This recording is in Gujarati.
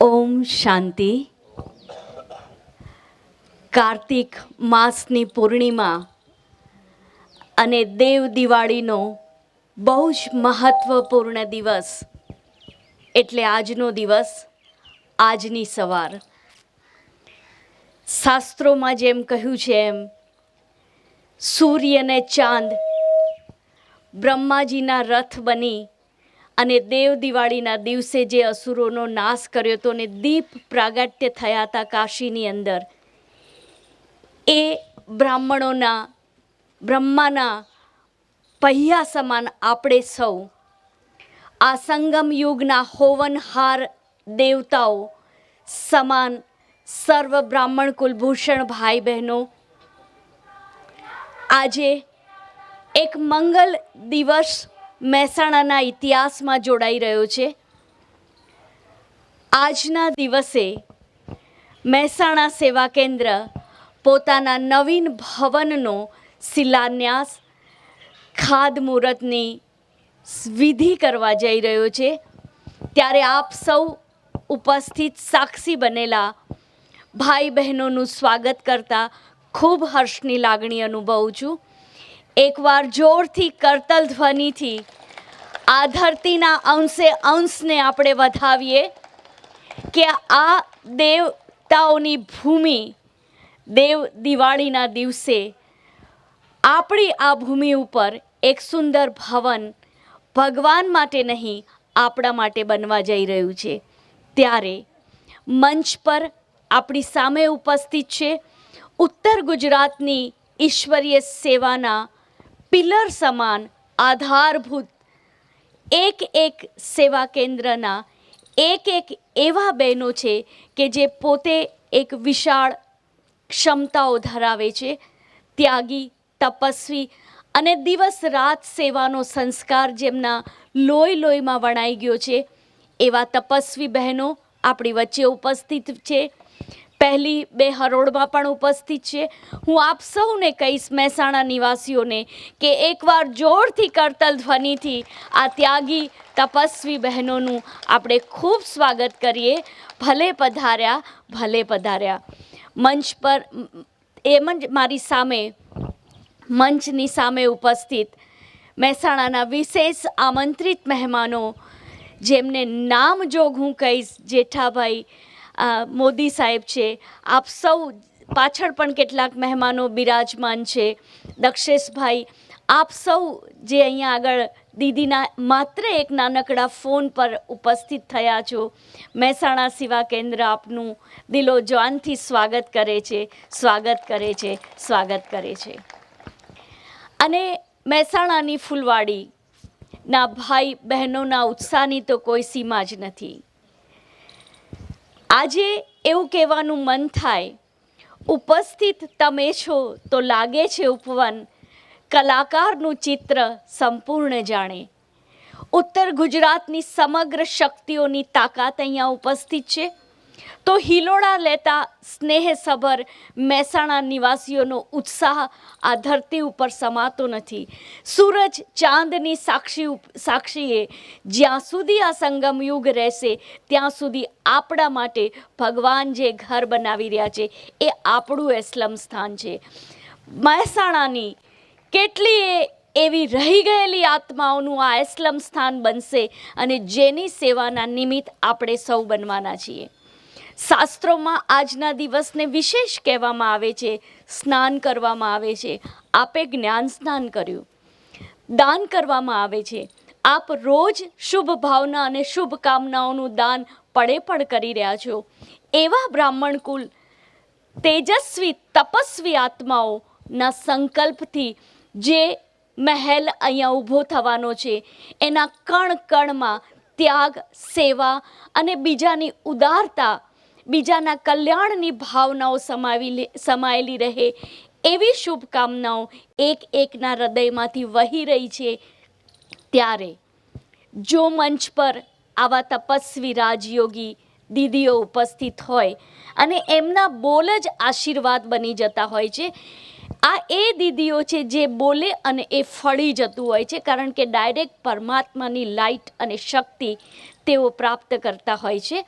ઓમ શાંતિ. કાર્તિક માસની પૂર્ણિમા અને દેવ દિવાળીનો બહુ જ મહત્વપૂર્ણ દિવસ એટલે આજનો દિવસ, આજની સવાર. શાસ્ત્રોમાં જેમ કહ્યું છે એમ સૂર્ય અને ચાંદ બ્રહ્માજીના રથ બની અને દેવ દિવાળીના દિવસે જે અસુરોનો નાશ કર્યો હતો ને દીપ પ્રાગટ્ય થયા હતા કાશીની અંદર, એ બ્રહ્માના પહ્યા સમાન આપણે સૌ આ સંગમ યુગના હોવનહાર દેવતાઓ સમાન સર્વ બ્રાહ્મણ કુલભૂષણ ભાઈ બહેનો આજે એક મંગલ દિવસ મહેસાણાના ઇતિહાસમાં જોડાઈ રહ્યો છે. આજના દિવસે મહેસાણા સેવા કેન્દ્ર પોતાના નવીન ભવનનો શિલાન્યાસ ખાતમુહૂર્તની વિધિ કરવા જઈ રહ્યો છે. ત્યારે આપ સૌ ઉપસ્થિત સાક્ષી બનેલા ભાઈ બહેનોનું સ્વાગત કરતા ખૂબ હર્ષની લાગણી અનુભવું છું. એકવાર જોરથી કરતલ ધ્વનિથી આ ધરતીના અંશે અંશને આપણે વધાવીએ કે આ દેવતાઓની ભૂમિ દેવ દિવાળીના દિવસે આપણી આ ભૂમિ ઉપર એક સુંદર ભવન ભગવાન માટે નહીં, આપણા માટે બનવા જઈ રહ્યું છે. ત્યારે મંચ પર આપણી સામે ઉપસ્થિત છે ઉત્તર ગુજરાતની ઈશ્વરીય સેવાના પિલર સમાન આધારભૂત એક સેવા કેન્દ્રના એક એવા બહેનો છે કે જે પોતે એક વિશાળ ક્ષમતાઓ ધરાવે છે. ત્યાગી, તપસ્વી અને દિવસ રાત સેવાનો સંસ્કાર જેમના લોહીમાં વણાઈ ગયો છે, એવા તપસ્વી બહેનો આપણી વચ્ચે ઉપસ્થિત છે. પહેલી બે હરોળમાં પણ ઉપસ્થિત છે. હું આપ સૌને કહીશ, મહેસાણા નિવાસીઓને, કે એકવાર જોરથી કરતલ ધ્વનિથી આ ત્યાગી તપસ્વી બહેનોનું આપણે ખૂબ સ્વાગત કરીએ. ભલે પધાર્યા, ભલે પધાર્યા. મંચ પર એમ જ મારી સામે મંચની સામે ઉપસ્થિત મહેસાણાના વિશેષ આમંત્રિત મહેમાનો, જેમને નામજોગ હું કહીશ, જેઠાભાઈ મોદી સાહેબ છે. આપ સૌ પાછળ પણ કેટલાક મહેમાનો બિરાજમાન છે. દક્ષેશભાઈ, આપ સૌ જે અહીંયા આગળ દીદીના માત્ર એક નાનકડા ફોન પર ઉપસ્થિત થયા છો, મહેસાણા સેવા કેન્દ્ર આપનું દિલોજાનથી સ્વાગત કરે છે, સ્વાગત કરે છે, સ્વાગત કરે છે. અને મહેસાણાની ફૂલવાડીના ભાઈ બહેનોના ઉત્સાહની તો કોઈ સીમા જ નથી. આજે એવું કહેવાનું મન થાય, ઉપસ્થિત તમે છો તો લાગે છે ઉપવન, કલાકારનું ચિત્ર સંપૂર્ણ જાણે. ઉત્તર ગુજરાતની સમગ્ર શક્તિઓની તાકાત અહીંયા ઉપસ્થિત છે. તો હિલોડા લેતા સ્નેહસભર મહેસાણા નિવાસીઓનો ઉત્સાહ આ ધરતી ઉપર સમાતો નથી. સૂરજ ચાંદની સાક્ષીએ જ્યાં સુધી આ સંગમ યુગ રહેશે ત્યાં સુધી આપણા માટે ભગવાન જે ઘર બનાવી રહ્યા છે એ આપણું એસ્લમ સ્થાન છે. મહેસાણાની કેટલીય એવી રહી ગયેલી આત્માઓનું આ એસ્લમ સ્થાન બનશે અને જેની સેવાના નિમિત્ત આપણે સૌ બનવાના છીએ. શાસ્ત્રોમાં આજના દિવસને વિશેષ કહેવામાં આવે છે, સ્નાન કરવામાં આવે છે. આપે જ્ઞાન સ્નાન કર્યું, દાન કરવામાં આવે છે. આપ રોજ શુભ ભાવના અને શુભ કામનાઓનું દાન પડે કરી રહ્યા છો. એવા બ્રાહ્મણ કુલ તેજસ્વી તપસ્વી આત્માઓના સંકલ્પથી જે મહેલ અહીંયા ઊભો થવાનો છે, એના કણ કણમાં ત્યાગ, સેવા અને બીજાની ઉદારતા, બીજાના કલ્યાણની ભાવનાઓ સમાયેલી રહે એવી શુભકામનાઓ એકના હૃદયમાંથી વહી રહી છે. ત્યારે જો મંચ પર આવા તપસ્વી રાજયોગી દીદીઓ ઉપસ્થિત હોય અને એમના બોલ જ આશીર્વાદ બની જતા હોય છે, આ એ દીદીઓ છે જે બોલે અને એ ફળી જતું હોય છે, કારણ કે ડાયરેક્ટ પરમાત્માની લાઇટ અને શક્તિ તેઓ પ્રાપ્ત કરતા હોય છે.